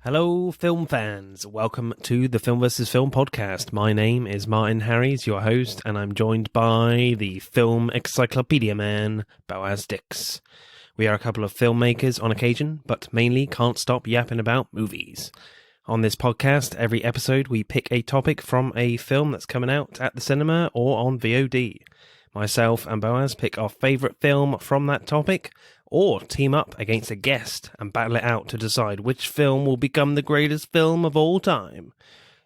Hello, film fans. Welcome to the Film vs. Film podcast. My name is Martin Harries, your host, and I'm joined by the film encyclopedia man, Boaz Dix. We are a couple of filmmakers on occasion, but mainly can't stop yapping about movies. On this podcast, every episode we pick a topic from a film that's coming out at the cinema or on VOD. Myself and Boaz pick our favourite film from that topic, or team up against a guest and battle it out to decide which film will become the greatest film of all time.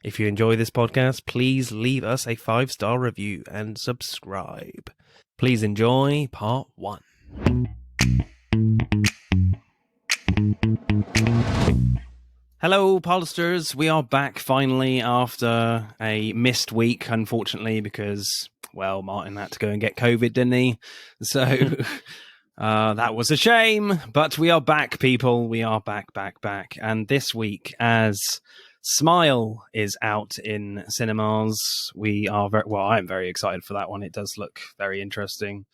If you enjoy this podcast, please leave us a 5-star review and subscribe. Please enjoy part 1. Hello, Polsters. We are back finally after a missed week, unfortunately, because, well, Martin had to go and get COVID, didn't he? So... that was a shame, but we are back, people. We are back. And this week, as Smile is out in cinemas, we are I'm very excited for that one. It does look very interesting.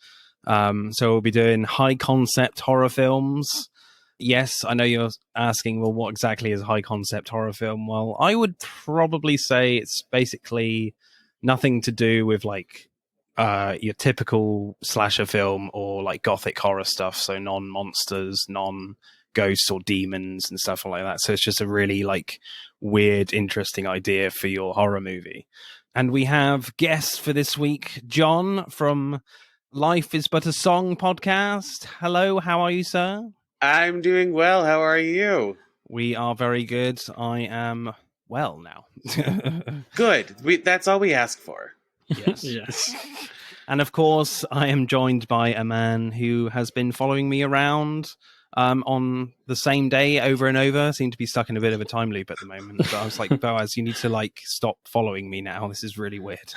So we'll be doing high-concept horror films. Yes, I know you're asking, well, what exactly is a high-concept horror film? Well, I would probably say it's basically nothing to do with, like, your typical slasher film or like gothic horror stuff, so non-monsters, non-ghosts or demons and stuff like that. So it's just a really like weird, interesting idea for your horror movie. And we have guests for this week, John from Life is But a Song podcast. Hello, how are you, sir? I'm doing well. How are you? We are very good. I am well now. Good. That's all we ask for. Yes. Yes. And of course, I am joined by a man who has been following me around on the same day over and over. Seem to be stuck in a bit of a time loop at the moment. But I was like, Boaz, you need to like stop following me now. This is really weird.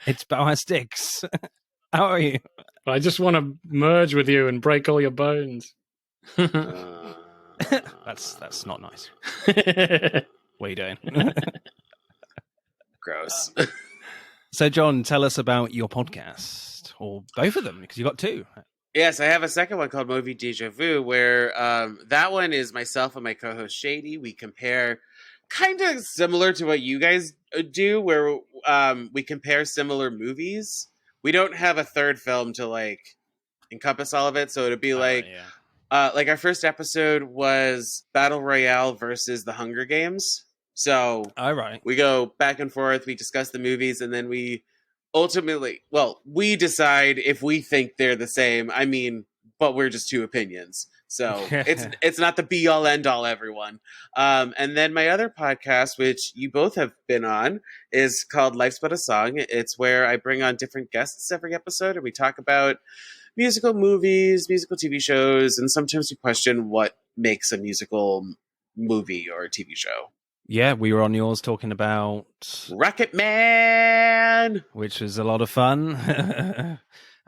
It's Boaz Dix. How are you? I just want to merge with you and break all your bones. That's not nice. What are you doing? Gross. So, John, tell us about your podcast, or both of them, because you've got two. Yes, I have a second one called Movie Deja Vu, where that one is myself and my co-host Shady. We compare, kind of similar to what you guys do, where we compare similar movies. We don't have a third film to like encompass all of it, so it'd be like, like our first episode was Battle Royale versus The Hunger Games. So we go back and forth, we discuss the movies, and then we ultimately, we decide if we think they're the same. I mean, but we're just two opinions. So it's not the be-all, end-all, everyone. And then my other podcast, which you both have been on, is called Life's But a Song. It's where I bring on different guests every episode, and we talk about musical movies, musical TV shows, and sometimes we question what makes a musical movie or a TV show. Yeah, we were on yours talking about Rocket Man, which was a lot of fun,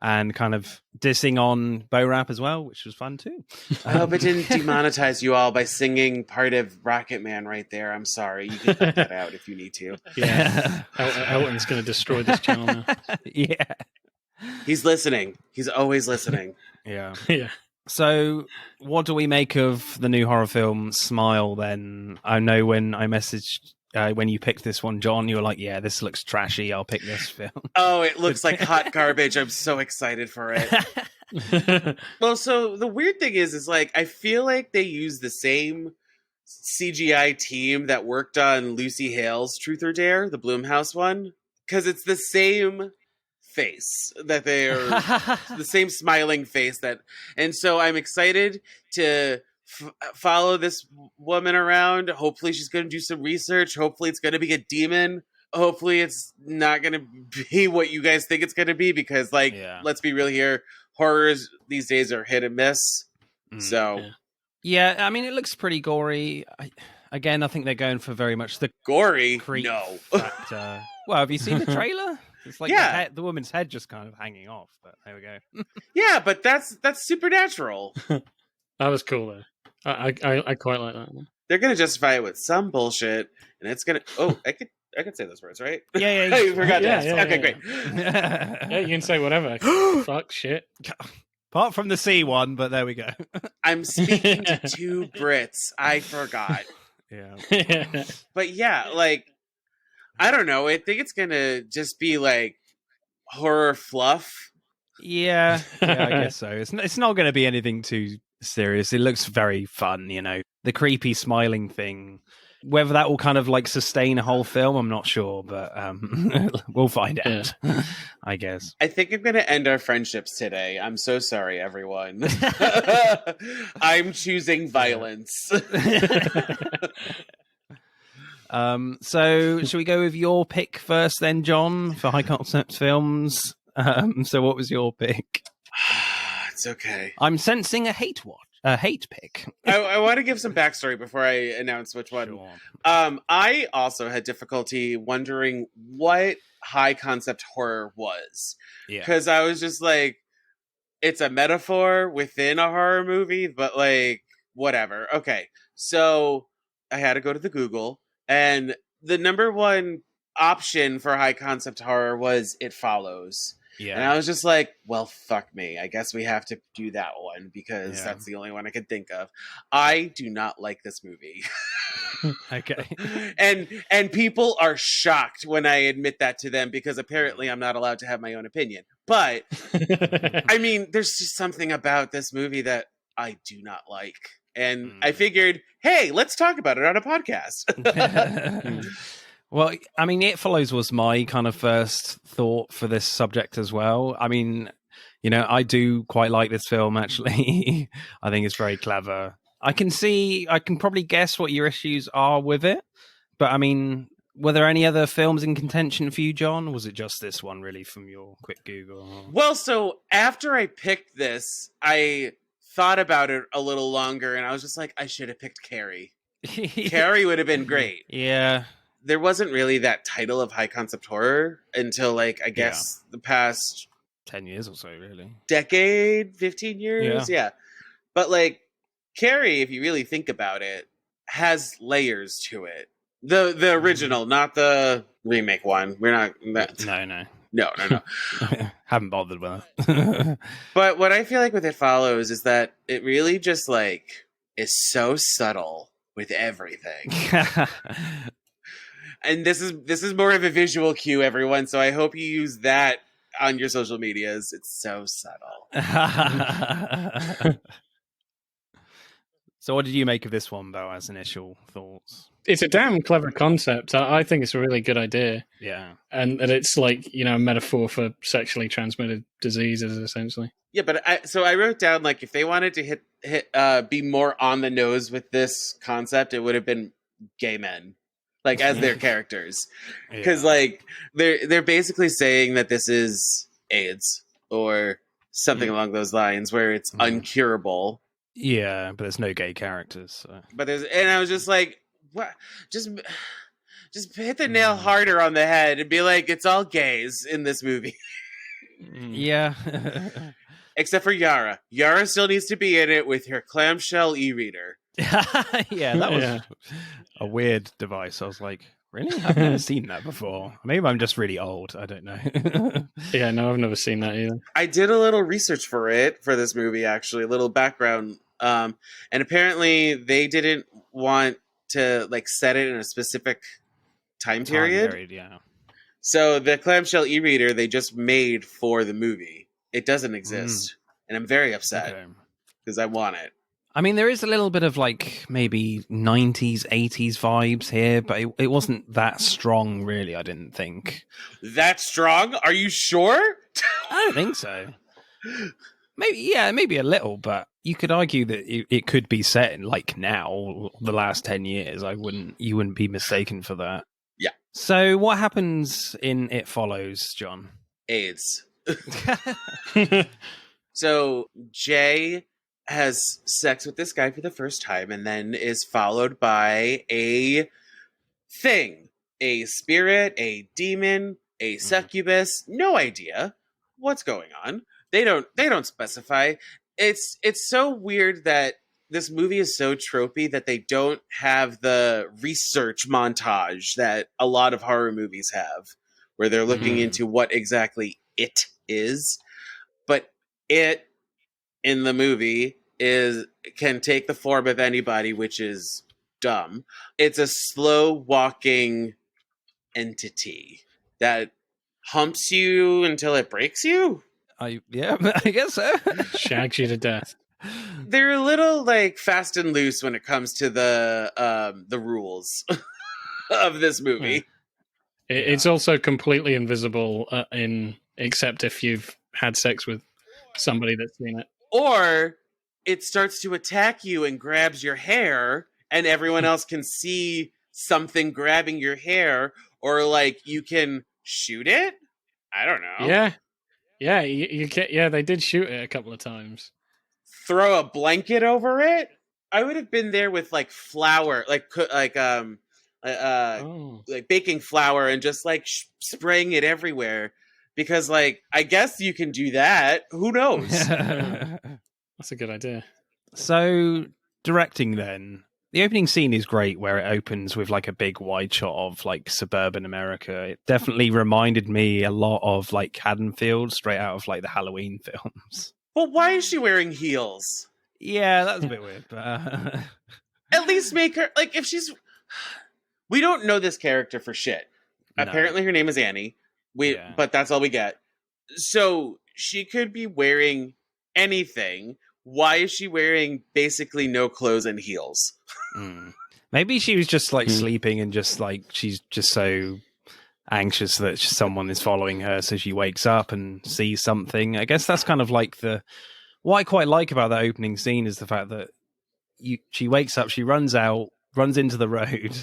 and kind of dissing on Bo Rap as well, which was fun too. I hope it didn't demonetize you all by singing part of Rocket Man right there. I'm sorry. You can cut that out if you need to. Yeah, Elton's going to destroy this channel now. Yeah, he's listening. He's always listening. Yeah. So, what do we make of the new horror film Smile, then? I know when I messaged, when you picked this one, John, you were like, yeah, this looks trashy, I'll pick this film. Oh, it looks like hot garbage. I'm so excited for it. Well, so the weird thing is like, I feel like they use the same CGI team that worked on Lucy Hale's Truth or Dare, the Blumhouse one, because it's the same face that they're the same smiling face and so I'm excited to follow this woman around. Hopefully she's going to do some research. Hopefully it's going to be a demon. Hopefully it's not going to be what you guys think it's going to be, because let's be real here, horrors these days are hit and miss. Yeah, I mean, it looks pretty gory. I think they're going for very much the gory creep no factor. Well, have you seen the trailer? It's like the woman's head just kind of hanging off, but there we go. Yeah, but that's supernatural. That was cool though. I quite like that. They're gonna justify it with some bullshit, and it's gonna. Oh, I could say those words, right? Yeah. I forgot to ask. Yeah, okay, great. Yeah, you can say whatever. Fuck, shit. Apart from the C one, but there we go. I'm speaking to two Brits. I forgot. Yeah. But yeah, like, I don't know. I think it's gonna just be like horror fluff. Yeah, I guess so. It's not going to be anything too serious. It looks very fun, you know. The creepy smiling thing. Whether that will kind of like sustain a whole film, I'm not sure, but we'll find out. I guess. I think I'm going to end our friendships today. I'm so sorry, everyone. I'm choosing violence. So should we go with your pick first then, John, for high concept films? So what was your pick? It's okay. I'm sensing a hate pick. I want to give some backstory before I announce which one. Sure. I also had difficulty wondering what high concept horror was. Yeah. Because I was just like, it's a metaphor within a horror movie, but like, whatever. Okay. So I had to go to the Google, and the number one option for high concept horror was It Follows. Yeah. And I was just like, well, fuck me. I guess we have to do that one because Yeah. that's the only one I could think of. I do not like this movie. Okay. And people are shocked when I admit that to them because apparently I'm not allowed to have my own opinion. But I mean, there's just something about this movie that I do not like. And I figured, hey, let's talk about it on a podcast. Well, I mean, It Follows was my kind of first thought for this subject as well. I mean, you know, I do quite like this film, actually. I think it's very clever. I can probably guess what your issues are with it. But I mean, were there any other films in contention for you, John? Or was it just this one, really, from your quick Google? Well, so after I picked this, I thought about it a little longer, and I was just like, I should have picked Carrie. Carrie would have been great. Yeah. There wasn't really that title of high concept horror until, like, I guess the past 10 years or so, really. decade, 15 years. Yeah. But, like, Carrie, if you really think about it, has layers to it. The original, not the remake one. We're not... No. Haven't bothered with it. But what I feel like with It Follows is that it really just, like, is so subtle with everything. And this is more of a visual cue, everyone. So I hope you use that on your social medias. It's so subtle. So what did you make of this one, though, as initial thoughts? It's a damn clever concept. I think it's a really good idea. Yeah. And that it's like, you know, a metaphor for sexually transmitted diseases, essentially. Yeah, but I wrote down, like, if they wanted to be more on the nose with this concept, it would have been gay men. Like, as their characters. Because, like, they're basically saying that this is AIDS or something along those lines where it's uncurable. Yeah, but there's no gay characters. So. And I was just like, what? Just hit the nail harder on the head and be like, it's all gays in this movie. Yeah. Except for Yara. Yara still needs to be in it with her clamshell e-reader. Yeah, that was a weird device. I was like, really? I've never seen that before. Maybe I'm just really old. I don't know. Yeah, no, I've never seen that either. I did a little research for this movie, actually, a little background. And apparently they didn't want to, like, set it in a specific time period. Yeah. So the clamshell e-reader they just made for the movie. It doesn't exist. And I'm very upset because I want it. I mean, there is a little bit of, like, maybe 90s, 80s vibes here, but it wasn't that strong, really, I didn't think. That strong? Are you sure? I don't think so. Maybe a little, but you could argue that it could be set in, like, now, the last 10 years. You wouldn't be mistaken for that. Yeah. So what happens in It Follows, John? AIDS. So Jay has sex with this guy for the first time and then is followed by a thing, a spirit, a demon, a succubus. No idea what's going on. They don't specify. It's so weird that this movie is so tropey that they don't have the research montage that a lot of horror movies have, where they're looking into what exactly it is. But it in the movie can take the form of anybody, which is dumb. It's a slow walking entity that humps you until it breaks you. I guess so. Shags you to death. They're a little like fast and loose when it comes to the rules of this movie. It's also completely invisible except if you've had sex with somebody that's seen it. Or it starts to attack you and grabs your hair, and everyone else can see something grabbing your hair, or like you can shoot it. I don't know. Yeah. You can, yeah. They did shoot it a couple of times. Throw a blanket over it. I would have been there with like flour, like baking flour, and just like spraying it everywhere. Because, like, I guess you can do that. Who knows? That's a good idea. So, directing then. The opening scene is great, where it opens with, like, a big wide shot of, like, suburban America. It definitely reminded me a lot of, like, Haddonfield, straight out of, like, the Halloween films. Well, why is she wearing heels? Yeah, that's a bit weird, but... At least make her... Like, if she's... We don't know this character for shit. No. Apparently her name is Annie. But that's all we get. So she could be wearing anything. Why is she wearing basically no clothes and heels? Maybe she was just like sleeping and just like she's just so anxious that someone is following her, so she wakes up and sees something. I guess that's kind of like what I quite like about that opening scene is the fact that she wakes up, she runs into the road,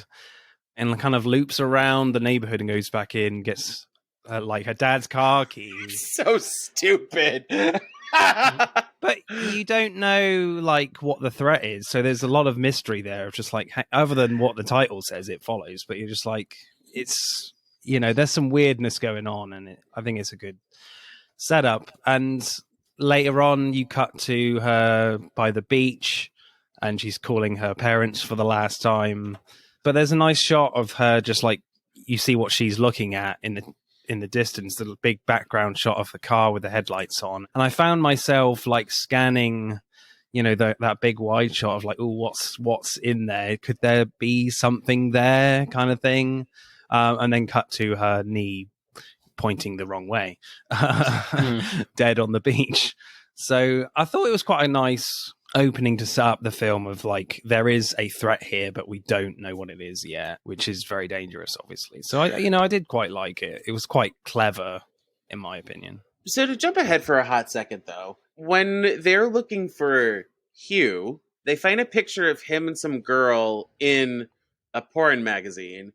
and kind of loops around the neighborhood and goes back in, gets like her dad's car keys. So stupid. But you don't know like what the threat is, so there's a lot of mystery there of just like, other than what the title says it follows, but you're just like, it's, you know, there's some weirdness going on, and I think it's a good setup. And later on you cut to her by the beach and she's calling her parents for the last time, but there's a nice shot of her just like, you see what she's looking at in the distance, the big background shot of the car with the headlights on. And I found myself like scanning, you know, that big wide shot of like, oh, what's in there? Could there be something there, kind of thing? And then cut to her knee pointing the wrong way, dead on the beach. So I thought it was quite a nice opening to set up the film of like, there is a threat here, but we don't know what it is yet, which is very dangerous, obviously. So I did quite like it. It was quite clever, in my opinion. So to jump ahead for a hot second, though, when they're looking for Hugh, they find a picture of him and some girl in a porn magazine.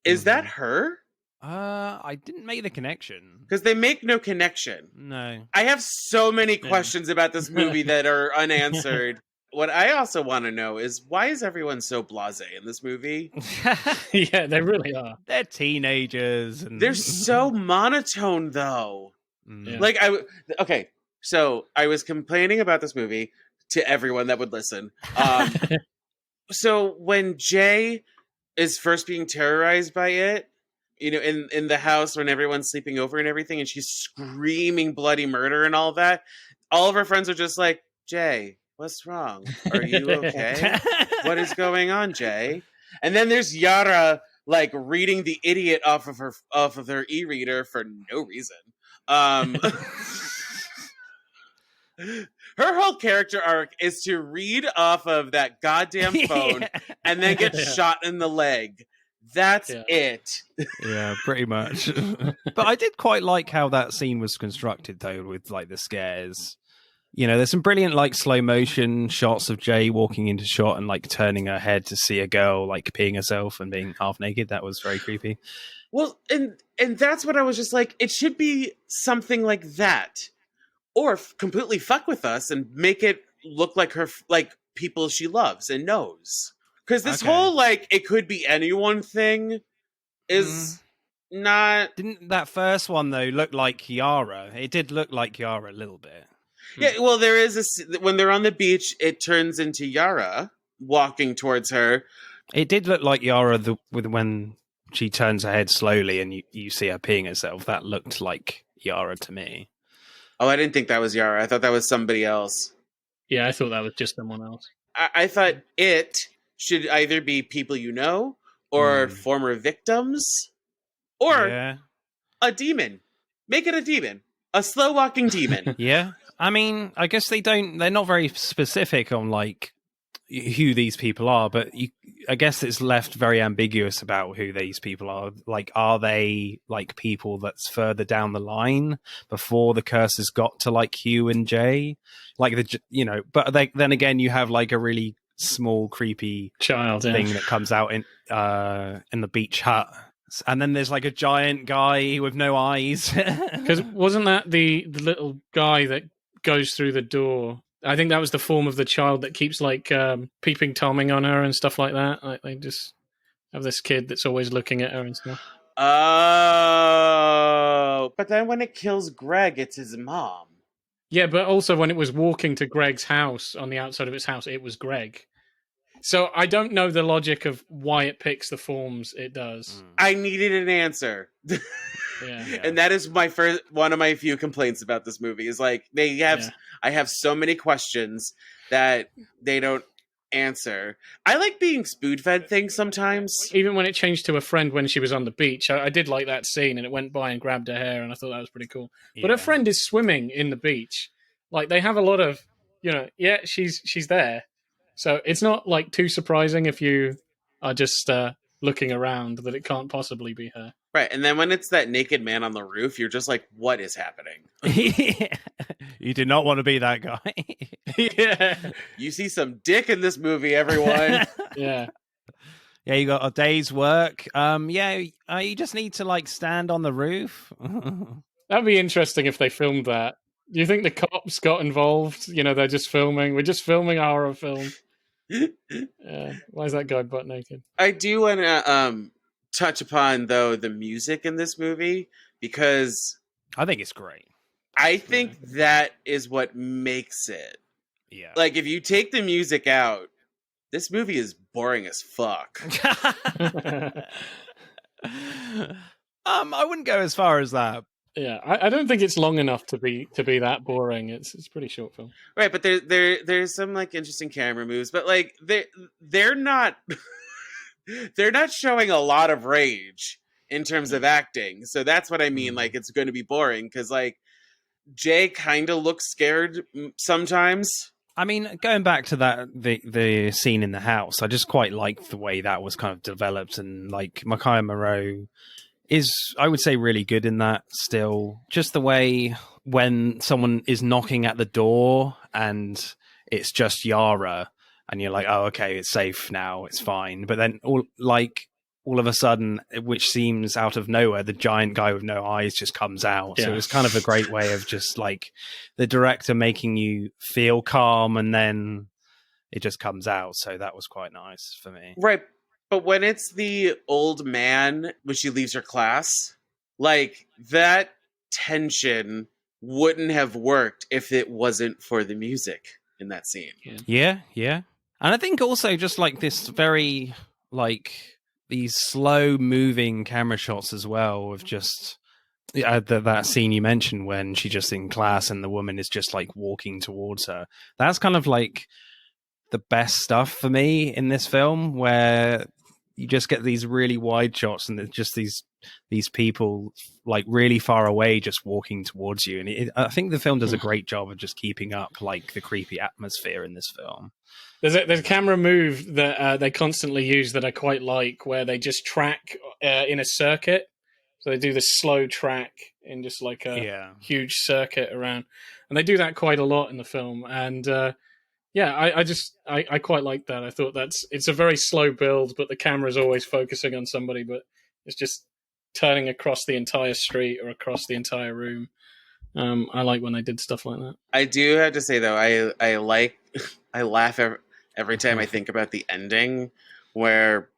Is that her? I didn't make the connection. Because they make no connection. No. I have so many questions about this movie that are unanswered. What I also want to know is, why is everyone so blasé in this movie? Yeah, they really are. They're teenagers. And... They're so monotone, though. Yeah. Like, so I was complaining about this movie to everyone that would listen. So when Jay is first being terrorized by it, you know, in the house when everyone's sleeping over and everything, and she's screaming bloody murder and all that, all of her friends are just like, Jay, what's wrong? Are you okay? What is going on, Jay? And then there's Yara like reading The Idiot off of her e-reader for no reason. Her whole character arc is to read off of that goddamn phone and then get shot in the leg. That's it. Yeah, pretty much. But I did quite like how that scene was constructed, though, with like the scares. You know, there's some brilliant like slow motion shots of Jay walking into shot and like turning her head to see a girl like peeing herself and being half naked. That was very creepy. Well, and that's what I was just like, it should be something like that. Or completely fuck with us and make it look like her, like people she loves and knows. Because this whole, like, it could be anyone thing is not... Didn't that first one, though, look like Yara? It did look like Yara a little bit. Yeah, well, there is when they're on the beach, it turns into Yara walking towards her. It did look like Yara when she turns her head slowly and you see her peeing herself. That looked like Yara to me. Oh, I didn't think that was Yara. I thought that was somebody else. Yeah, I thought that was just someone else. I thought it should either be people you know, or Mm. former victims, or Yeah. a demon. Make it a demon. A slow walking demon. Yeah. I mean, I guess they're not very specific on like who these people are, but I guess it's left very ambiguous about who these people are. Like, are they like people that's further down the line before the curse has got to like Hugh and Jay? Like but then again, you have like a really small, creepy Child, yeah. thing that comes out in the beach hut. And then there's like a giant guy with no eyes. Because wasn't that the little guy that goes through the door? I think that was the form of the child that keeps like peeping Tomming on her and stuff like that. Like they just have this kid that's always looking at her and stuff. Oh, but then when it kills Greg, it's his mom. Yeah, but also when it was walking to Greg's house, on the outside of its house, it was Greg. So I don't know the logic of why it picks the forms it does. I needed an answer. Yeah. And that is one of my few complaints about this movie is like I have so many questions that they don't answer. I like being spoon-fed things sometimes. Even when it changed to a friend when she was on the beach, I did like that scene, and it went by and grabbed her hair, and I thought that was pretty cool. Yeah. But her friend is swimming in the beach. Like they have a lot of, she's there. So it's not like too surprising if you are just looking around that it can't possibly be her. Right, and then when it's that naked man on the roof, you're just like, what is happening? You did not want to be that guy. Yeah. You see some dick in this movie, everyone. Yeah. Yeah, you got a day's work. You just need to like stand on the roof. That'd be interesting if they filmed that. Do you think the cops got involved? They're just filming. We're just filming a horror film. Why is that guy butt naked? I do want to touch upon, though, the music in this movie, because I think it's great. I think that is what makes it. Yeah. Like, if you take the music out, this movie is boring as fuck. I wouldn't go as far as that. Yeah, I don't think it's long enough to be that boring. It's a pretty short film. Right, but there's some like interesting camera moves, but like they're not they're not showing a lot of rage in terms of acting. So that's what I mean. Like, it's going to be boring because like Jay kind of looks scared sometimes. I mean, going back to the scene in the house, I just quite liked the way that was kind of developed, and like Micaiah Moreau is, I would say, really good in that still. Just the way when someone is knocking at the door and it's just Yara and you're like, oh, okay, it's safe now, it's fine. But then all of a sudden, which seems out of nowhere, the giant guy with no eyes just comes out. Yeah. So it's kind of a great way of just like the director making you feel calm and then it just comes out. So that was quite nice for me. Right. But when it's the old man when she leaves her class, like that tension wouldn't have worked if it wasn't for the music in that scene. Yeah. And I think also just like this very like these slow moving camera shots as well of just that scene you mentioned when she's just in class and the woman is just like walking towards her. That's kind of like the best stuff for me in this film, where you just get these really wide shots and there's just these people like really far away just walking towards you. And I think the film does a great job of just keeping up like the creepy atmosphere in this film. There's a camera move that they constantly use that I quite like, where they just track in a circuit. So they do this slow track in just like a huge circuit around. And they do that quite a lot in the film. And I quite like that. I thought it's a very slow build, but the camera's always focusing on somebody, but it's just turning across the entire street or across the entire room. I like when they did stuff like that. I do have to say though, I laugh every time I think about the ending where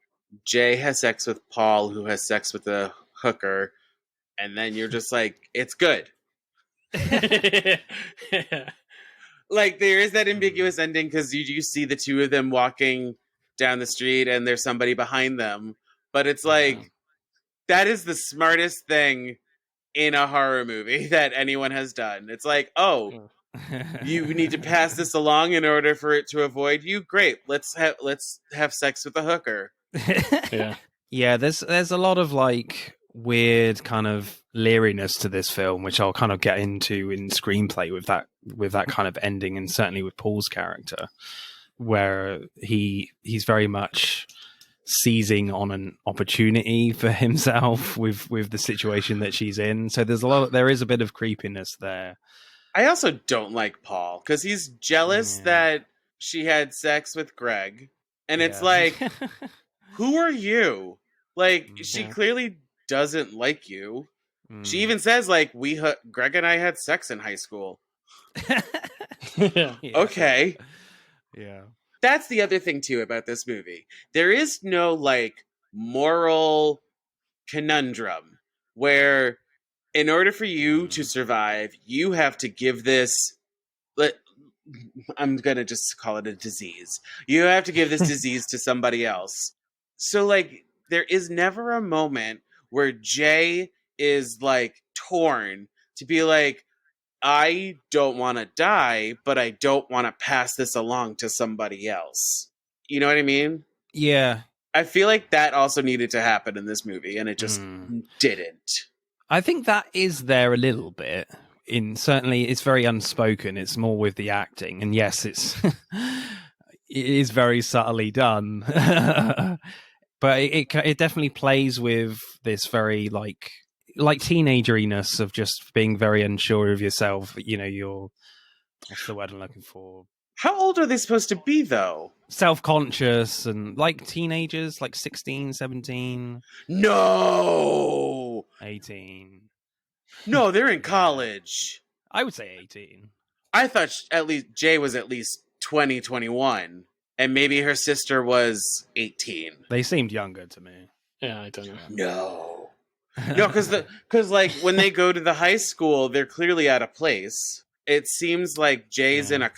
Jay has sex with Paul, who has sex with a hooker, and then you're just like, it's good. Yeah. Like, there is that ambiguous ending because you do see the two of them walking down the street and there's somebody behind them. But it's like, that is the smartest thing in a horror movie that anyone has done. It's like, oh, You need to pass this along in order for it to avoid you. Great, let's have sex with a hooker. Yeah. There's a lot of like weird kind of leeriness to this film, which I'll kind of get into in screenplay with that kind of ending, and certainly with Paul's character, where he's very much seizing on an opportunity for himself with the situation that she's in. So there is a bit of creepiness there. I also don't like Paul because he's jealous that she had sex with Greg, and it's like, who are you? Like, she clearly doesn't like you. She even says, like, Greg and I had sex in high school. Okay. Yeah. That's the other thing, too, about this movie. There is no, like, moral conundrum where, in order for you to survive, you have to give this... I'm going to just call it a disease. You have to give this disease to somebody else. So, like, there is never a moment where Jay is, like, torn to be like, I don't want to die, but I don't want to pass this along to somebody else. You know what I mean? Yeah. I feel like that also needed to happen in this movie, and it just didn't. I think that is there a little bit. Certainly, it's very unspoken. It's more with the acting, and yes, it is very subtly done. But it definitely plays with this very like teenageriness of just being very unsure of yourself. You know, what's the word I'm looking for? How old are they supposed to be, though? Self-conscious and like teenagers, like 16, 17. No! 18. No, they're in college. I would say 18. I thought at least Jay was at least 20, 21. And maybe her sister was 18. They seemed younger to me. Yeah, I don't know. No, because like when they go to the high school, they're clearly out of place. It seems like Jay's in a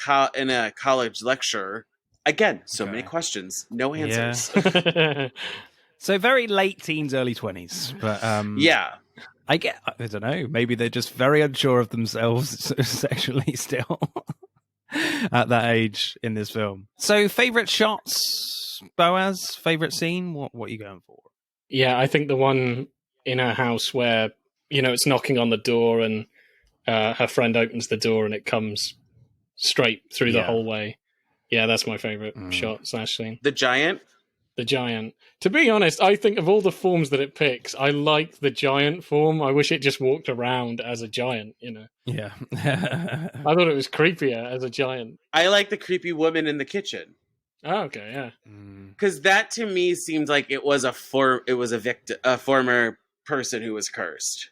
college lecture. Again, so many questions, no answers. Yeah. So very late teens, early 20s. But yeah. I don't know. Maybe they're just very unsure of themselves sexually still at that age in this film. So, favorite shots, Boaz? Favorite scene? What are you going for? Yeah, I think the one in her house where, it's knocking on the door and her friend opens the door and it comes straight through the hallway. Yeah, that's my favorite shot / scene. The giant? The giant. To be honest, I think of all the forms that it picks, I like the giant form. I wish it just walked around as a giant, Yeah. I thought it was creepier as a giant. I like the creepy woman in the kitchen. Oh, okay, yeah. Because that to me seemed like it was a former person who was cursed.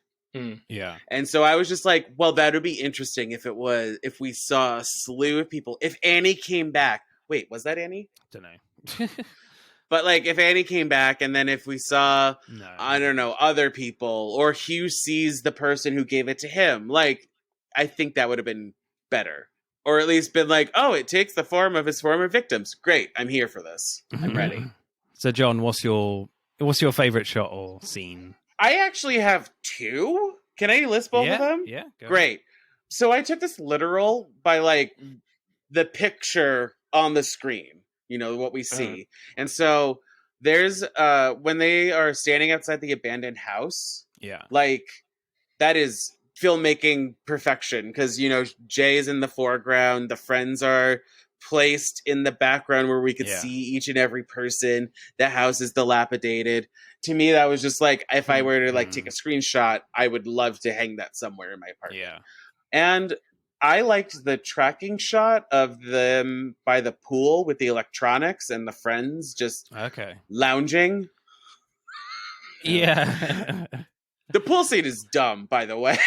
Yeah. And so I was just like, well, that would be interesting if we saw a slew of people. If Annie came back. Wait, was that Annie? Don't know. But like if Annie came back and then if we saw, I don't know, other people, or Hugh sees the person who gave it to him, like, I think that would have been better. Or at least been like, oh, it takes the form of his former victims. Great, I'm here for this. I'm ready. So John, what's your favorite shot or scene? I actually have two. Can I list both of them? Yeah. Great. So I took this literal by like the picture on the screen. What we see. And so there's when they are standing outside the abandoned house. Yeah. Like that is filmmaking perfection because Jay is in the foreground, the friends are placed in the background where we could see each and every person. The house is dilapidated. To me, that was just like if I were to like take a screenshot, I would love to hang that somewhere in my apartment. Yeah. And I liked the tracking shot of them by the pool with the electronics and the friends just lounging. Yeah. The pool scene is dumb, by the way.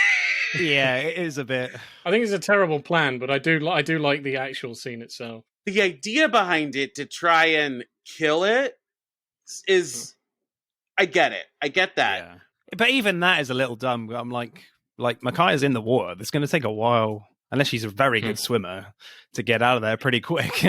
Yeah, it is a bit. I think it's a terrible plan, but I do like the actual scene itself. The idea behind it to try and kill it is... I get it. I get that. Yeah. But even that is a little dumb. I'm like Micaiah's in the water. It's going to take a while. Unless she's a very good swimmer, to get out of there pretty quick.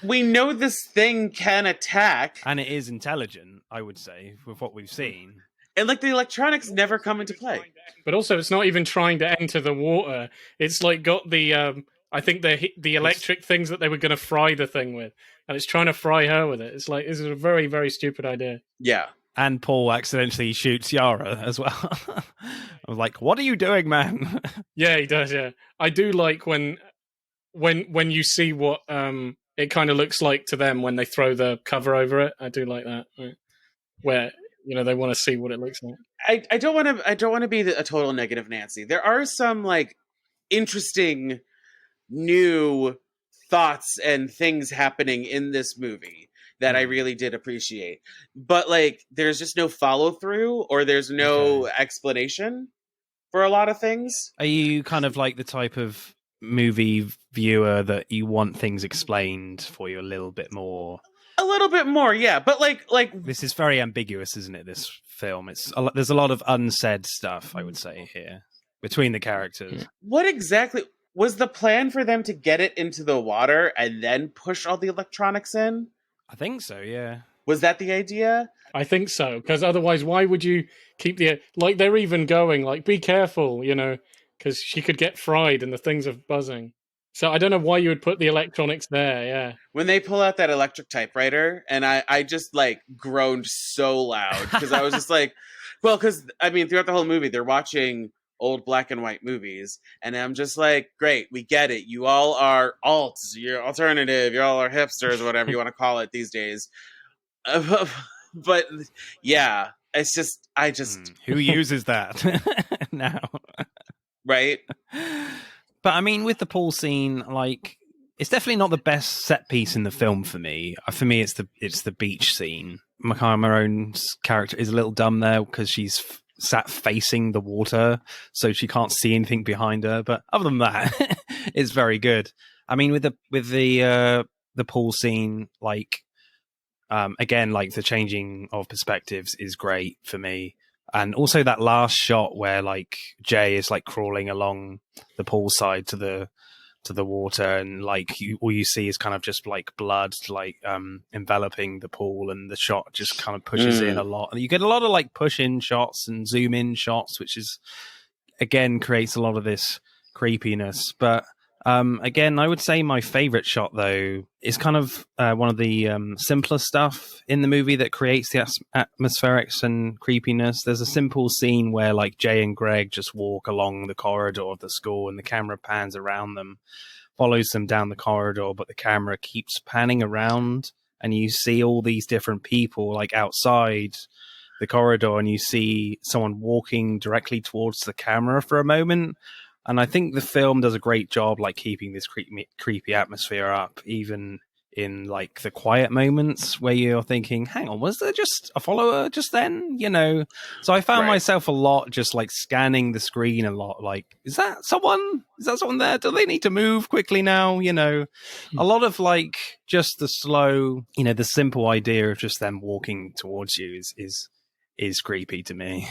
We know this thing can attack. And it is intelligent, I would say, with what we've seen. And like the electronics never come into play. But also, it's not even trying to enter the water. It's like got the I think the electric things that they were going to fry the thing with, and it's trying to fry her with it. It's like, this is a very, very stupid idea. Yeah. And Paul accidentally shoots Yara as well. I was like, "What are you doing, man?" Yeah, he does. Yeah, I do like when you see what it kind of looks like to them when they throw the cover over it. I do like that, right? Where they want to see what it looks like. I don't want to be a total negative Nancy. There are some like interesting new thoughts and things happening in this movie that I really did appreciate. But like there's just no follow through, or there's no explanation for a lot of things. Are you kind of like the type of movie viewer that you want things explained for you a little bit more? A little bit more, yeah. But like this is very ambiguous, isn't it? This film, there's a lot of unsaid stuff, I would say, here between the characters. What exactly was the plan for them to get it into the water and then push all the electronics in? I think so, yeah. Was that the idea? I think so, because otherwise, why would you keep they're even going, like, be careful, because she could get fried and the things are buzzing. So I don't know why you would put the electronics there, yeah. When they pull out that electric typewriter, and I just, like, groaned so loud, because I was just like, well, because, I mean, throughout the whole movie, they're watching old black and white movies, and I'm just like, great, we get it. You all are alts, you're alternative, you all are hipsters, whatever you want to call it these days. But yeah, it's just who uses that now, right? But I mean, with the pool scene, like, it's definitely not the best set piece in the film for me. For me, it's the beach scene. Maika Marone's character is a little dumb there because she's sat facing the water, so she can't see anything behind her. But other than that, it's very good. I mean, with the pool scene, like, again, like the changing of perspectives is great for me. And also that last shot where like Jay is like crawling along the pool side to the water, and like all you see is kind of just like blood like enveloping the pool, and the shot just kind of pushes in a lot. And you get a lot of like push in shots and zoom in shots, which is again creates a lot of this creepiness. But again, I would say my favorite shot though is kind of one of the simpler stuff in the movie that creates the atmospherics and creepiness. There's a simple scene where like Jay and Greg just walk along the corridor of the school, and the camera pans around them, follows them down the corridor, but the camera keeps panning around, and you see all these different people like outside the corridor, and you see someone walking directly towards the camera for a moment. And I think the film does a great job, like keeping this creepy atmosphere up, even in like the quiet moments where you're thinking, "Hang on, was there just a follower just then?" So I found myself a lot just like scanning the screen a lot. Like, is that someone? Is that someone there? Do they need to move quickly now? A lot of like just the slow, the simple idea of just them walking towards you is creepy to me,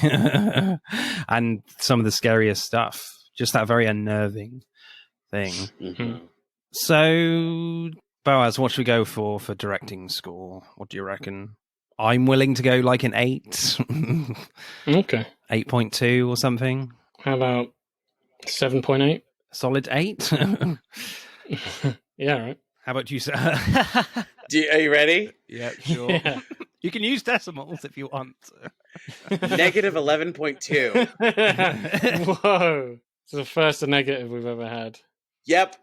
and some of the scariest stuff. Just that very unnerving thing. Mm-hmm. So, Boaz, what should we go for directing score? What do you reckon? I'm willing to go like an 8. Okay. 8.2 or something. How about 7.8? Solid 8? Yeah, right. How about you, sir? Are you ready? Yeah, sure. Yeah. You can use decimals if you want. Negative 11.2. Whoa. It's the first negative we've ever had. Yep.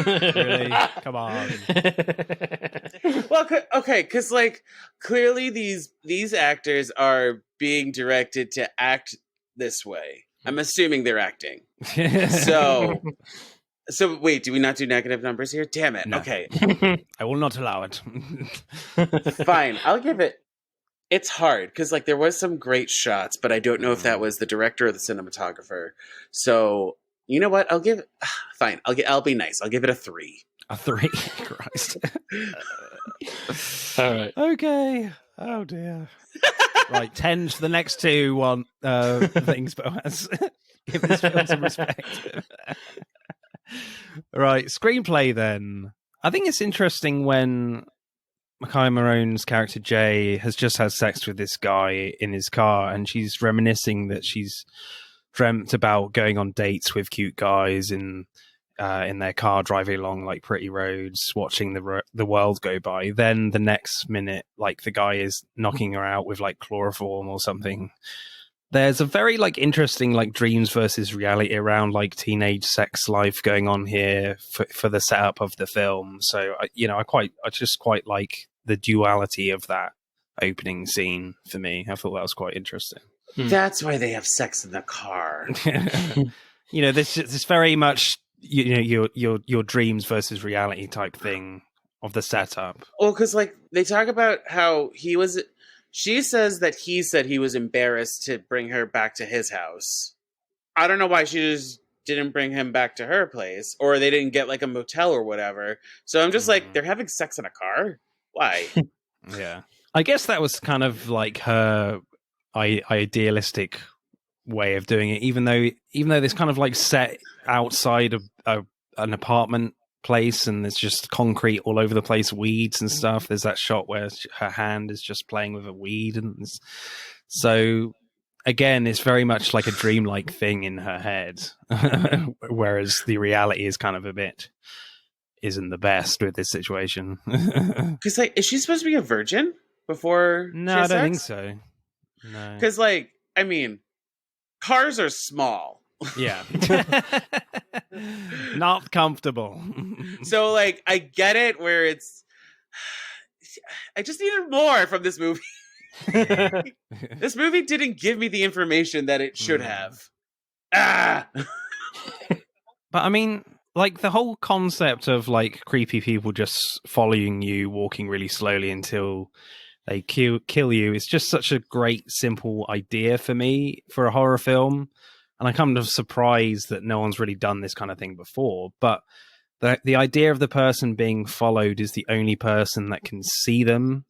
Really? Come on. Well, okay, because like clearly these actors are being directed to act this way. I'm assuming they're acting. So wait, do we not do negative numbers here? Damn it. No. Okay. I will not allow it. Fine. I'll give it. It's hard because like there was some great shots, but I don't know if that was the director or the cinematographer. So you know what? I'll give it. Fine. I'll be nice. I'll give it a 3. A 3. Christ. All right. Okay. Oh dear. Right. 10 for the next 2 things, Boaz. Give this film some respect. Right. Screenplay then. I think it's interesting when Mackay Marone's character Jay has just had sex with this guy in his car, and she's reminiscing that she's dreamt about going on dates with cute guys in their car, driving along like pretty roads, watching the world go by. Then the next minute, like the guy is knocking her out with like chloroform or something. There's a very like interesting like dreams versus reality around like teenage sex life going on here for the setup of the film. So I just quite like the duality of that opening scene for me. I thought that was quite interesting. That's why they have sex in the car. This very much your dreams versus reality type thing of the setup. Well, because like they talk about how she says that he said he was embarrassed to bring her back to his house. I don't know why she just didn't bring him back to her place, or they didn't get like a motel or whatever. So I'm just like, they're having sex in a car? Why? Yeah. I guess that was kind of like her idealistic way of doing it, even though this kind of like set outside of an apartment place and there's just concrete all over the place, weeds and stuff. There's that shot where her hand is just playing with a weed, and so again it's very much like a dreamlike thing in her head. Whereas the reality is kind of isn't the best with this situation. Because like, is she supposed to be a virgin before? No, I don't think so. No, because like, I mean, cars are small. Yeah. Not comfortable. So like, I get it where I just needed more from this movie. This movie didn't give me the information that it should have. But I mean, like the whole concept of like creepy people just following you, walking really slowly until they kill you, is just such a great, simple idea for me for a horror film. And I'm kind of surprised that no one's really done this kind of thing before. But the idea of the person being followed is the only person that can see them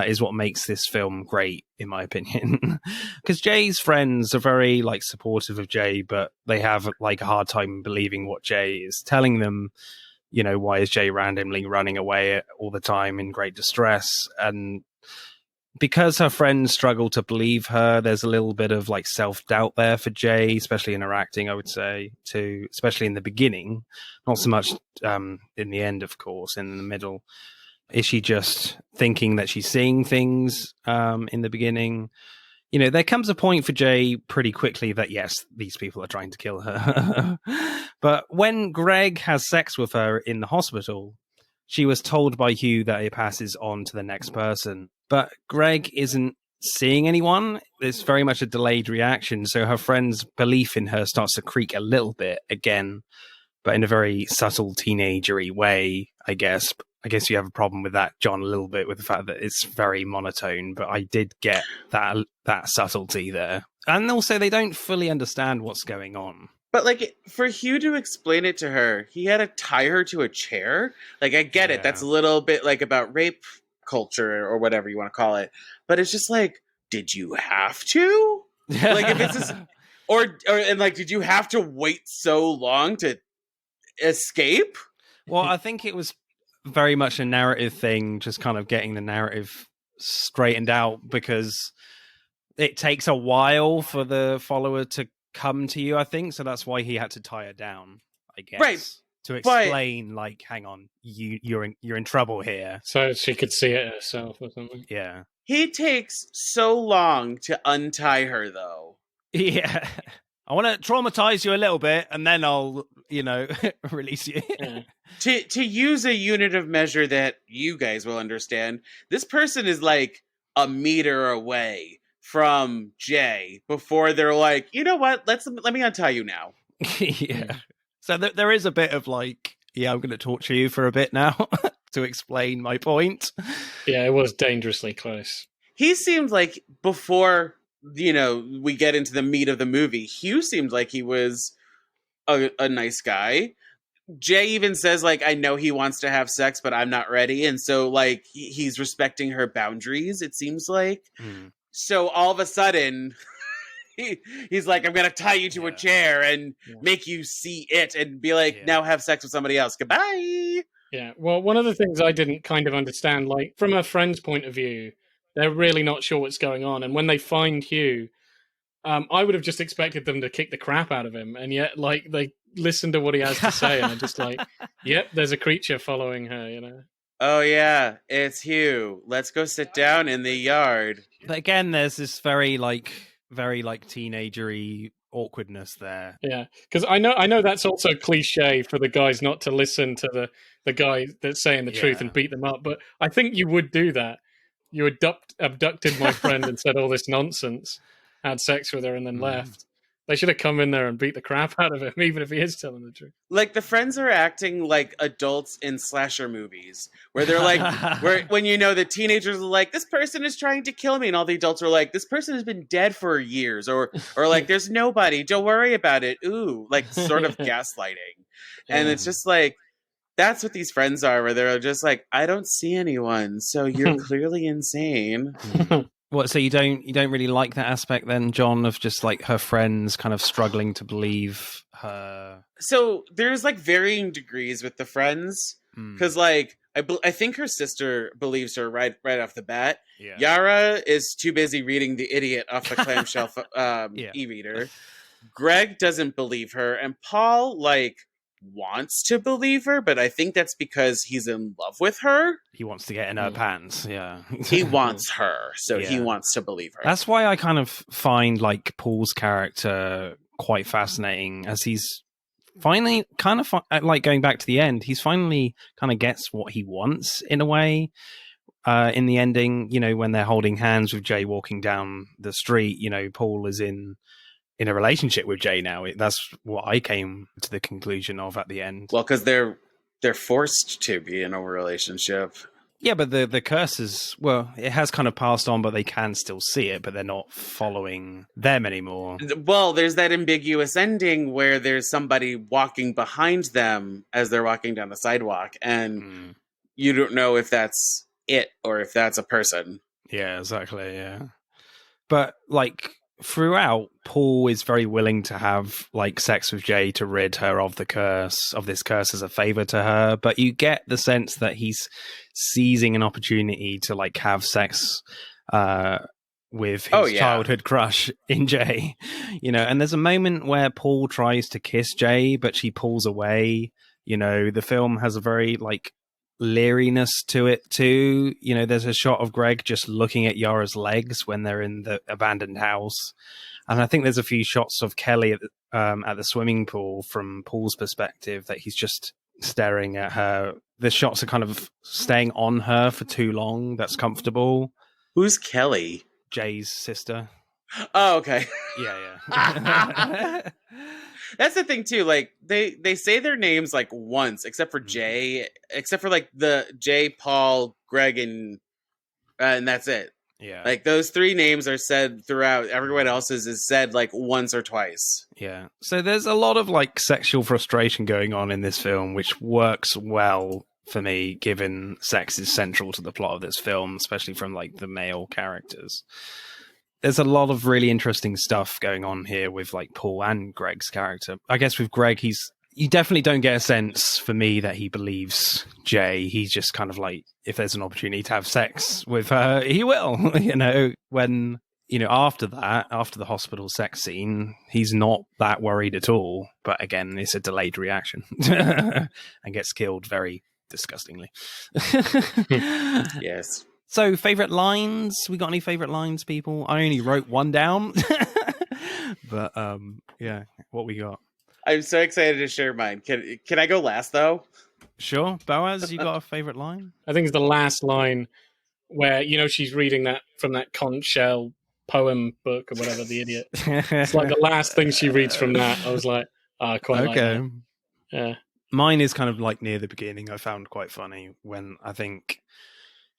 is what makes this film great, in my opinion. Because Jay's friends are very like supportive of Jay, but they have like a hard time believing what Jay is telling them. Why is Jay randomly running away all the time in great distress? And because her friends struggle to believe her, there's a little bit of like self-doubt there for Jay, especially in her acting, I would say, too, especially in the beginning. Not so much in the end, of course, in the middle. Is she just thinking that she's seeing things in the beginning? There comes a point for Jay pretty quickly that, yes, these people are trying to kill her. But when Greg has sex with her in the hospital, she was told by Hugh that it passes on to the next person. But Greg isn't seeing anyone. It's very much a delayed reaction. So her friend's belief in her starts to creak a little bit again, but in a very subtle teenagery way, I guess. I guess you have a problem with that, John, a little bit with the fact that it's very monotone, but I did get that subtlety there. And also they don't fully understand what's going on. But like, for Hugh to explain it to her, he had to tie her to a chair. Like, I get it. That's a little bit like about rape culture or whatever you want to call it. But it's just like, did you have to? Like, if it's just, and like, did you have to wait so long to escape? Well, I think it was very much a narrative thing, just kind of getting the narrative straightened out, because it takes a while for the follower to come to you, I think. So that's why he had to tie her down, I guess. Right. To explain, like, hang on, you're in trouble here. So she could see it herself or something. Yeah. He takes so long to untie her, though. Yeah. I want to traumatize you a little bit, and then I'll, release you. Yeah. To use a unit of measure that you guys will understand, this person is like a meter away from Jay before they're like, you know what? Let me untie you now. Yeah. So there is a bit of like, I'm going to torture you for a bit now to explain my point. Yeah, it was dangerously close. He seemed like, before, we get into the meat of the movie, Hugh seemed like he was a nice guy. Jay even says, like, I know he wants to have sex, but I'm not ready. And so, like, he's respecting her boundaries, it seems like. Mm. So all of a sudden, he's like, I'm going to tie you to a chair and make you see it and be like, now have sex with somebody else. Goodbye. Yeah. Well, one of the things I didn't kind of understand, like from a friend's point of view, they're really not sure what's going on, and when they find Hugh, I would have just expected them to kick the crap out of him, and yet, like, they listen to what he has to say, and I'm just like, yep, there's a creature following her, you know. Oh yeah, it's Hugh. Let's go sit down in the yard. But again, there's this very teenagery awkwardness there. Yeah, because I know that's also cliche for the guys not to listen to the guy that's saying the truth and beat them up, but I think you would do that. You abducted my friend and said all this nonsense, had sex with her, and then left. They should have come in there and beat the crap out of him, even if he is telling the truth. Like, the friends are acting like adults in slasher movies, where they're like, when you know the teenagers are like, this person is trying to kill me, and all the adults are like, this person has been dead for years, or like, there's nobody, don't worry about it. Ooh, like, sort of gaslighting. And it's just like, that's what these friends are, where they're just like, I don't see anyone, so you're clearly insane. What? So you don't really like that aspect then, John, of just like her friends kind of struggling to believe her? So there's like varying degrees with the friends, because like I think her sister believes her right off the bat. Yeah. Yara is too busy reading The Idiot off the clamshell e-reader. Greg doesn't believe her, and Paul like wants to believe her, but I think that's because he's in love with her. He wants to get in her pants. Yeah. He wants her, so he wants to believe her. That's why I kind of find like Paul's character quite fascinating, as he's finally kind of like going back to the end, he's finally kind of gets what he wants in a way. In the ending, you know, when they're holding hands with Jay walking down the street, you know, Paul is in a relationship with Jay now. That's what I came to the conclusion of at the end. Well, because they're forced to be in a relationship. Yeah, but the curses, well, it has kind of passed on, but they can still see it, but they're not following them anymore. Well, there's that ambiguous ending where there's somebody walking behind them as they're walking down the sidewalk, and you don't know if that's it or if that's a person. Yeah, exactly, yeah. But, like, throughout, Paul is very willing to have like sex with Jay to rid her of this curse as a favor to her, but you get the sense that he's seizing an opportunity to like have sex with his childhood crush in Jay, you know. And there's a moment where Paul tries to kiss Jay, but she pulls away. You know, the film has a very like leeriness to it too. You know, there's a shot of Greg just looking at Yara's legs when they're in the abandoned house, and I think there's a few shots of Kelly at the swimming pool from Paul's perspective that he's just staring at her. The shots are kind of staying on her for too long. That's comfortable. Who's Kelly? Jay's sister. Oh, okay. Yeah. That's the thing too. Like they say their names like once, except for Jay, except for like the Jay, Paul, Greg, and that's it. Yeah. Like those three names are said throughout. Everyone else's is said like once or twice. Yeah. So there's a lot of like sexual frustration going on in this film, which works well for me, given sex is central to the plot of this film, especially from like the male characters. There's a lot of really interesting stuff going on here with like Paul and Greg's character. I guess with Greg, you definitely don't get a sense for me that he believes Jay. He's just kind of like, if there's an opportunity to have sex with her, he will, you know. When, you know, after the hospital sex scene, he's not that worried at all. But again, it's a delayed reaction and gets killed very disgustingly. Yes. So, favorite lines? We got any favorite lines, people? I only wrote one down. But, yeah, what we got? I'm so excited to share mine. Can I go last, though? Sure. Boaz, you got a favorite line? I think it's the last line where, you know, she's reading that from that conch shell poem book or whatever, The Idiot. It's like the last thing she reads from that. I was like, I quite like that. Yeah. Mine is kind of like near the beginning. I found quite funny when I think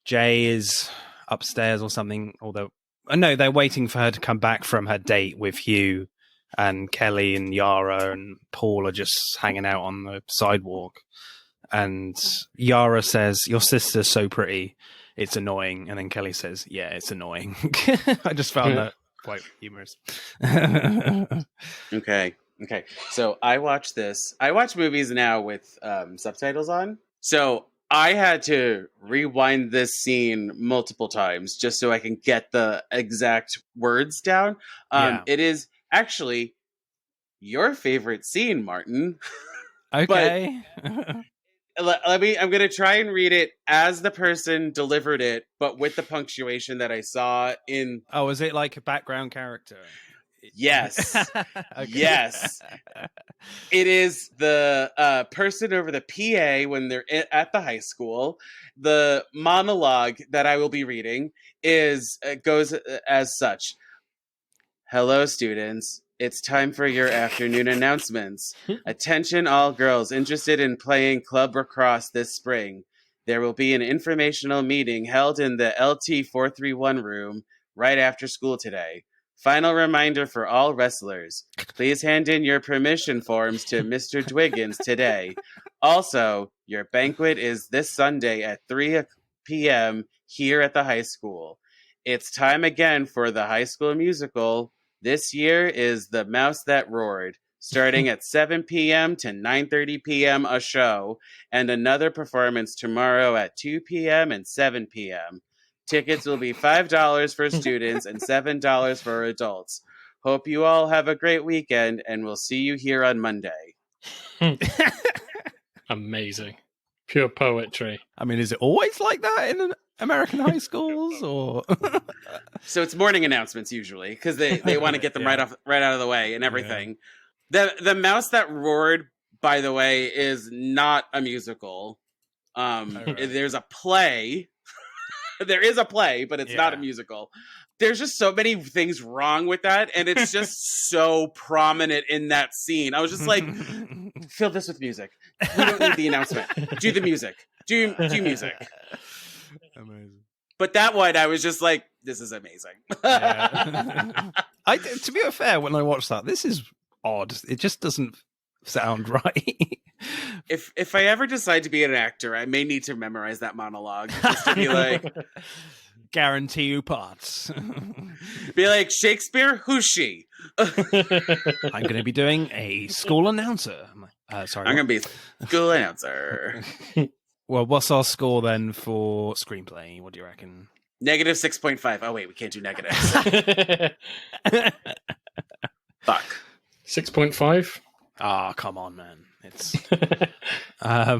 Jay is upstairs or something, although no, they're waiting for her to come back from her date with Hugh, and Kelly and Yara and Paul are just hanging out on the sidewalk, and Yara says, "Your sister's so pretty, it's annoying," and then Kelly says, "Yeah, it's annoying." I just found that quite humorous. Okay. So I watch movies now with subtitles on. So I had to rewind this scene multiple times just so I can get the exact words down. It is actually your favorite scene, Martin. Okay. I'm going to try and read it as the person delivered it, but with the punctuation that I saw in. Oh, is it like a background character? Yes. Yes. It is the person over the PA when they're at the high school. The monologue that I will be reading goes as such. Hello, students. It's time for your afternoon announcements. Attention all girls interested in playing club lacrosse this spring. There will be an informational meeting held in the LT 431 room right after school today. Final reminder for all wrestlers. Please hand in your permission forms to Mr. Dwiggins today. Also, your banquet is this Sunday at 3 p.m. here at the high school. It's time again for the High School Musical. This year is The Mouse That Roared, starting at 7 p.m. to 9:30 p.m. a show, and another performance tomorrow at 2 p.m. and 7 p.m. Tickets will be $5 for students and $7 for adults. Hope you all have a great weekend, and we'll see you here on Monday. Amazing. Pure poetry. I mean, is it always like that in American high schools, or? So it's morning announcements usually, because they want to get them right out of the way and everything. Yeah. The Mouse That Roared, by the way, is not a musical. There's a play. There is a play, but it's not a musical. There's just so many things wrong with that, and it's just so prominent in that scene. I was just like, fill this with music. We don't need the announcement. Do the music. Do music. Amazing. But that one, I was just like, this is amazing. To be fair, when I watched that, this is odd. It just doesn't sound right. If I ever decide to be an actor, I may need to memorize that monologue just to be like, guarantee you parts. Be like, Shakespeare, who's she? I'm going to be doing a school announcer. Sorry, I'm going to be a school announcer. Well, what's our score then for screenplay? What do you reckon? Negative 6.5. Oh, wait, we can't do negatives. Fuck. 6.5? Ah, come on, man. It's I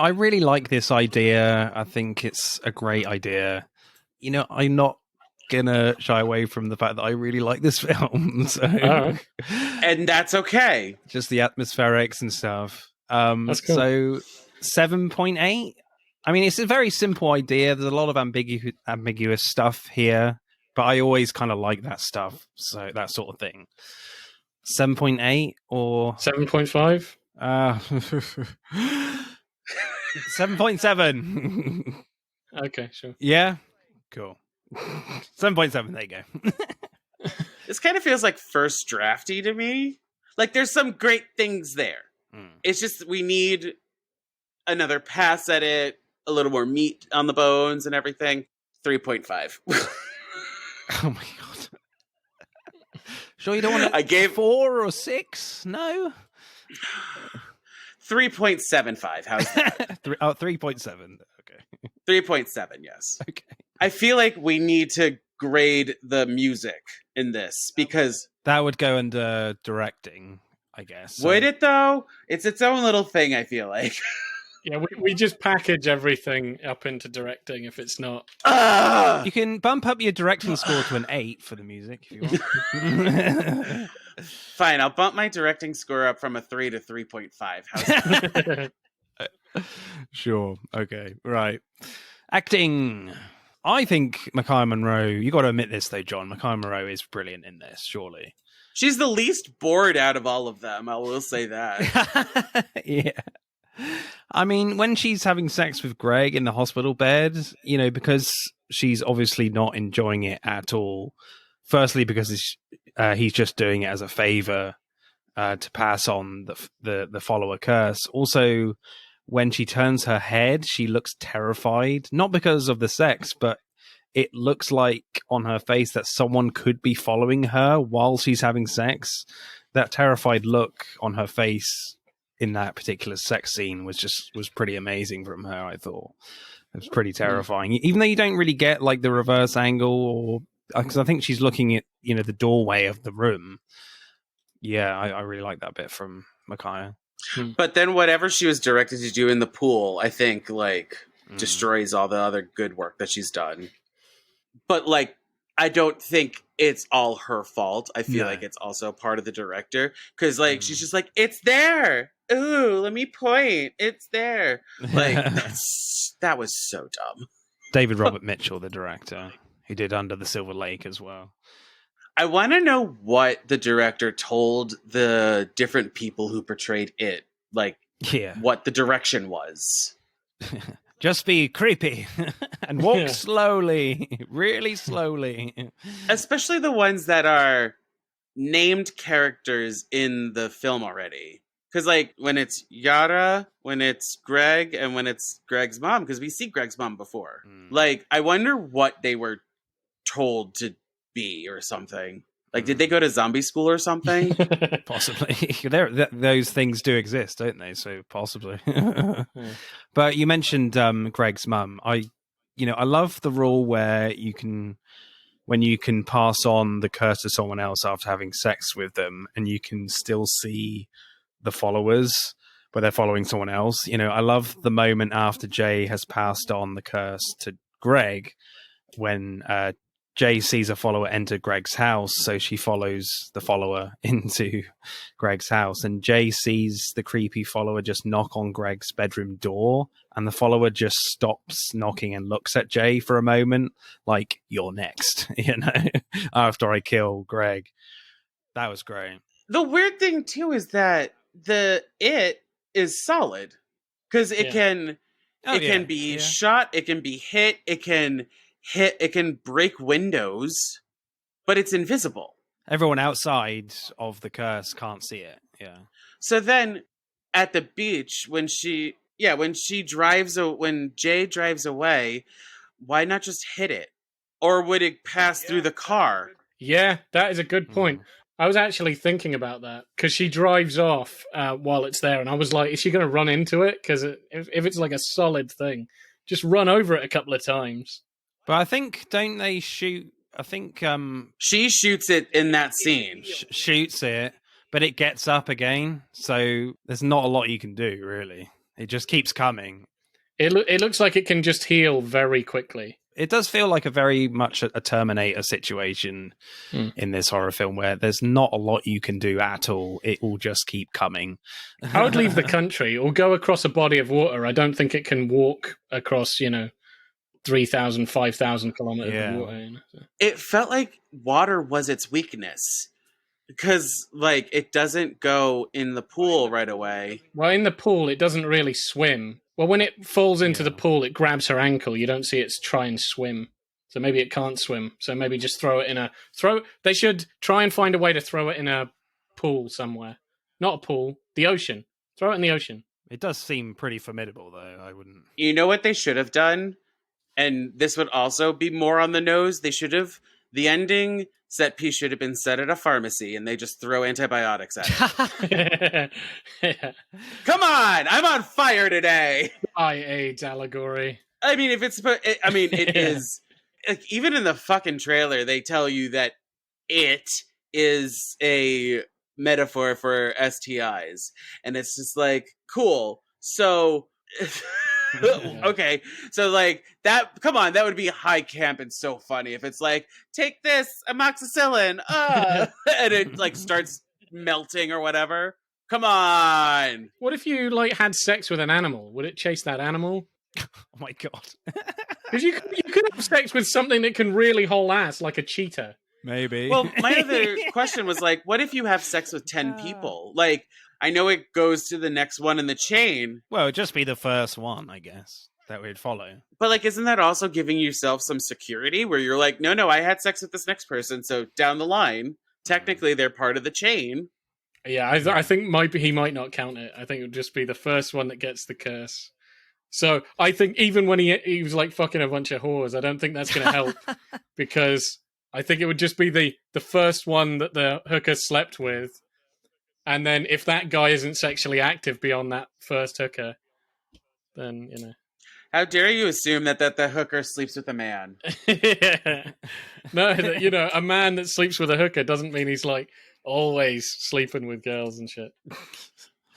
really like this idea. I think it's a great idea. I'm not gonna shy away from the fact that I really like this film. So and that's okay. Just the atmospherics and stuff. That's cool. So 7.8. I mean, it's a very simple idea. There's a lot of ambiguous stuff here, but I always kind of like that stuff. So that sort of thing. 7.8 or 7.5? 7.7. Okay, sure. Yeah, cool. 7.7. There you go. This kind of feels like first drafty to me. Like there's some great things there. It's just we need another pass at it, a little more meat on the bones and everything. 3.5. Oh my god. Sure you don't want to... I gave 4 or 6? No? 3.75. How's that? 3.7. Okay. 3.7, yes. Okay. I feel like we need to grade the music in this because... That would go under directing, I guess. So. Would it, though? It's its own little thing, I feel like. Yeah, we just package everything up into directing if it's not. You can bump up your directing score to an 8 for the music if you want. Fine, I'll bump my directing score up from a 3 to 3.5. How's that? Sure. Okay. Right. Acting. I think Mackay Monroe, you got to admit this though, John. Mackay Monroe is brilliant in this, surely. She's the least bored out of all of them, I will say that. Yeah. I mean, when she's having sex with Greg in the hospital bed, because she's obviously not enjoying it at all. Firstly, because he's just doing it as a favor to pass on the follower curse. Also, when she turns her head, she looks terrified. Not because of the sex, but it looks like on her face that someone could be following her while she's having sex. That terrified look on her face in that particular sex scene was pretty amazing from her. I thought it was pretty terrifying, even though you don't really get like the reverse angle, or because I think she's looking at the doorway of the room. Yeah, I really like that bit from Micaiah. But then whatever she was directed to do in the pool, I think destroys all the other good work that she's done. But I don't think it's all her fault. I feel like it's also part of the director, because she's just like, it's there. Ooh, let me point. It's there. That was so dumb. David Robert Mitchell, the director, who did Under the Silver Lake as well. I want to know what the director told the different people who portrayed it. What the direction was. Just be creepy and walk slowly, really slowly. Especially the ones that are named characters in the film already. Because, when it's Yara, when it's Greg, and when it's Greg's mom, because we see Greg's mom before. I wonder what they were told to be or something. Did they go to zombie school or something? Possibly. Those things do exist, don't they? So possibly. But you mentioned Greg's mum. I love the rule where when you can pass on the curse to someone else after having sex with them, and you can still see the followers, but they're following someone else. I love the moment after Jay has passed on the curse to Greg, when Jay sees a follower enter Greg's house, so she follows the follower into Greg's house, and Jay sees the creepy follower just knock on Greg's bedroom door, and the follower just stops knocking and looks at Jay for a moment, like, you're next, after I kill Greg. That was great. The weird thing, too, is that it is solid, because it can be shot, it can be hit, it can break windows, but it's invisible. Everyone outside of the curse can't see it. Yeah. So then at the beach, when Jay drives away, why not just hit it? Or would it pass through the car? Yeah, that is a good point. I was actually thinking about that, because she drives off while it's there, and I was like, is she going to run into it? Because if it's like a solid thing, just run over it a couple of times. But I think, don't they shoot? I think she shoots it in that scene. Shoots it, but it gets up again. So there's not a lot you can do, really. It just keeps coming. It looks like it can just heal very quickly. It does feel like a very much a Terminator situation in this horror film, where there's not a lot you can do at all. It will just keep coming. I would leave the country or go across a body of water. I don't think it can walk across, 3,000, 5,000 kilometers of water. It felt like water was its weakness, because it doesn't go in the pool right away. Well, in the pool, it doesn't really swim. Well, when it falls into the pool, it grabs her ankle. You don't see it try and swim. So maybe it can't swim. So maybe just throw it in they should try and find a way to throw it in a pool somewhere. Not a pool, the ocean. Throw it in the ocean. It does seem pretty formidable, though. I wouldn't. You know what they should have done? And this would also be more on the nose. The ending set piece should have been set at a pharmacy, and they just throw antibiotics at it. Come on! I'm on fire today! AIDS allegory. I mean, it is... even in the fucking trailer, they tell you that it is a metaphor for STIs. And it's just cool. So... okay, so that, come on, that would be high camp and so funny if it's take this amoxicillin, and it starts melting or whatever. Come on. What if you had sex with an animal? Would it chase that animal? Oh my god. Because you could have sex with something that can really haul ass, like a cheetah. Maybe. Well, my other question was what if you have sex with 10 people? I know it goes to the next one in the chain. Well, it'd just be the first one, I guess, that we'd follow. But, isn't that also giving yourself some security where you're no, I had sex with this next person, so down the line, technically they're part of the chain. Yeah, I think he might not count it. I think it would just be the first one that gets the curse. So I think even when he was fucking a bunch of whores, I don't think that's going to help, because I think it would just be the first one that the hooker slept with. And then if that guy isn't sexually active beyond that first hooker, then, you know. How dare you assume that the hooker sleeps with a man? Yeah. No, you know, a man that sleeps with a hooker doesn't mean he's like always sleeping with girls and shit.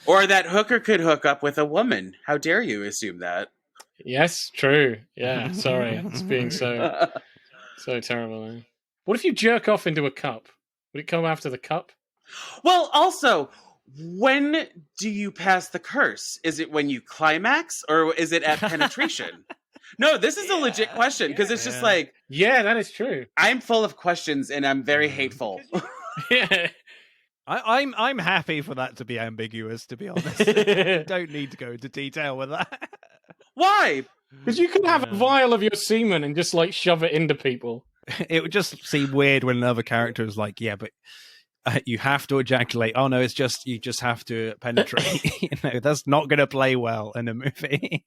Or that hooker could hook up with a woman. How dare you assume that? Yes, true. Yeah, sorry. It's being so terrible. Eh? What if you jerk off into a cup? Would it come after the cup? Well, also, when do you pass the curse? Is it when you climax or is it at penetration? No, this is a legit question because it's just like... Yeah, that is true. I'm full of questions and I'm very hateful. Yeah. I'm happy for that to be ambiguous, to be honest. Don't need to go into detail with that. Why? Because you could have a vial of your semen and just like shove it into people. It would just seem weird when another character is like, yeah, but you have to ejaculate. Oh no, it's just you just have to penetrate. You know, that's not going to play well in a movie.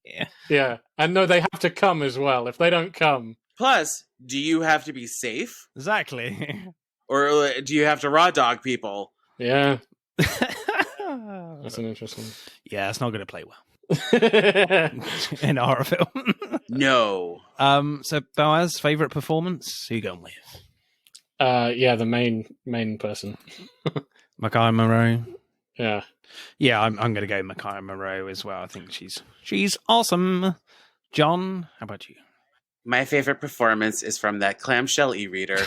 Yeah, and no, they have to come as well. If they don't come, Plus, do you have to be safe, Exactly. or do you have to raw dog people? yeah, that's an interesting. Yeah, it's not going to play well in a horror film. No. So Boaz, favorite performance? Who you going with? Yeah, the main person. Mackay Moreau. Yeah, Yeah, I'm going to go Mackay Moreau as well. I think she's awesome. John, how about you? My favorite performance is from that clamshell e-reader.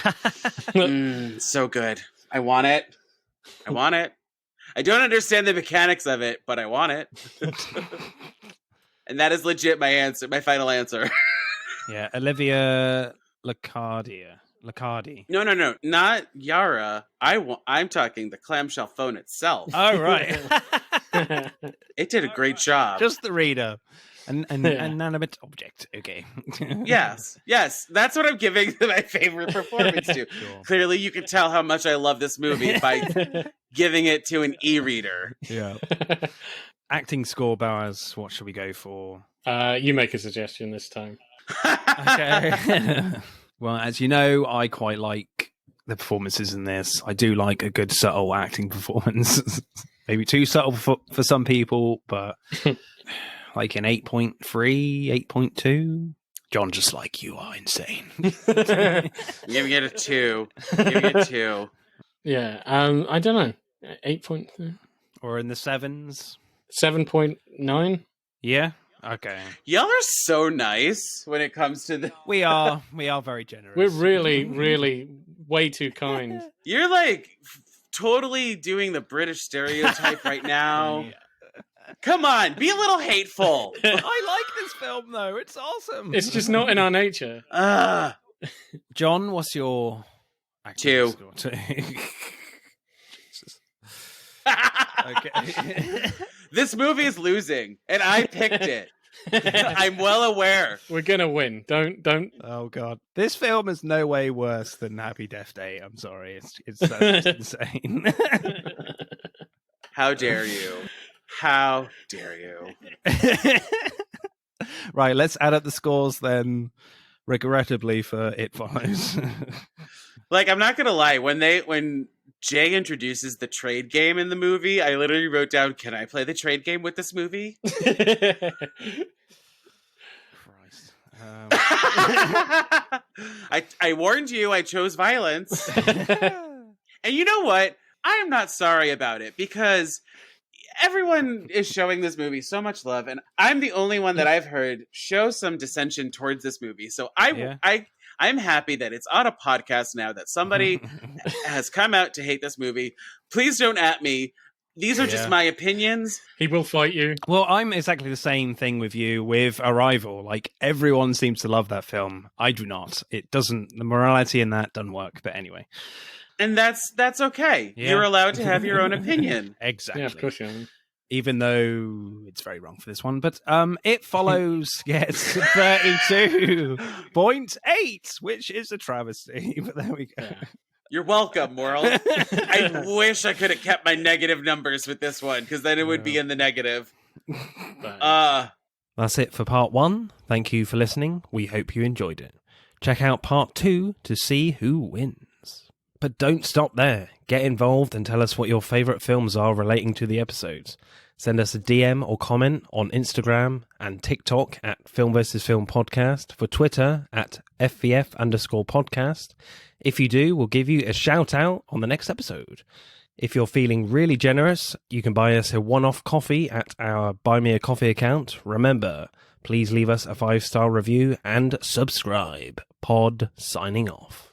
So good. I want it. I want it. I don't understand the mechanics of it, but I want it. And that is legit my answer, my final answer. Yeah, Olivia Lacardi. No, not Yara. I'm talking the clamshell phone itself. Oh, right. It did a great job. Just the reader. An inanimate object. Okay. Yes. That's what I'm giving my favorite performance to. Sure. Clearly, you can tell how much I love this movie by giving it to an e-reader. Yeah. Acting score, Boaz, what should we go for? You make a suggestion this time. Okay. Well, as you know, I quite like the performances in this. I do like a good subtle acting performance. Maybe too subtle for some people, but like an 8.3, 8.2. John, just like you are insane. Giving it a 2. Giving it a 2. Yeah, I don't know. 8.3? Or in the 7s? 7.9? Yeah? Okay. Y'all are so nice when it comes to the... We are very generous. We're really, really way too kind. You're like totally doing the British stereotype right now. Yeah. Come on, be a little hateful. I like this film, though. It's awesome. It's just not in our nature. John, what's your acting 2. score? 2. Jesus. Okay. This movie is losing, and I picked it. I'm well aware. We're gonna win. Don't. Oh god, this film is no way worse than Happy Death Day. I'm sorry, it's that's insane. How dare you? How dare you? Right, let's add up the scores then. Regrettably for It Follows. Like, I'm not gonna lie. When Jay introduces the trade game in the movie, I literally wrote down, "Can I play the trade game with this movie?" Christ. I warned you. I chose violence, and you know what? I am not sorry about it because everyone is showing this movie so much love, and I'm the only one that I've heard show some dissension towards this movie. So I'm happy that it's on a podcast now that somebody has come out to hate this movie. Please don't at me. These are just my opinions. He will fight you. Well, I'm exactly the same thing with you with Arrival. Like, everyone seems to love that film. I do not. It doesn't. The morality in that doesn't work. But anyway. And that's okay. Yeah. You're allowed to have your own opinion. Exactly. Yeah, of course you are. Even though it's very wrong for this one. But It Follows gets 32.8, which is a travesty. But there we go. Yeah. You're welcome, world. I wish I could have kept my negative numbers with this one, because then it would be in the negative. That's it for part 1. Thank you for listening. We hope you enjoyed it. Check out part 2 to see who wins. But don't stop there. Get involved and tell us what your favourite films are relating to the episodes. Send us a DM or comment on Instagram and TikTok at Film vs. Film Podcast, for Twitter at FVF_podcast. If you do, we'll give you a shout out on the next episode. If you're feeling really generous, you can buy us a one-off coffee at our Buy Me a Coffee account. Remember, please leave us a 5-star review and subscribe. Pod signing off.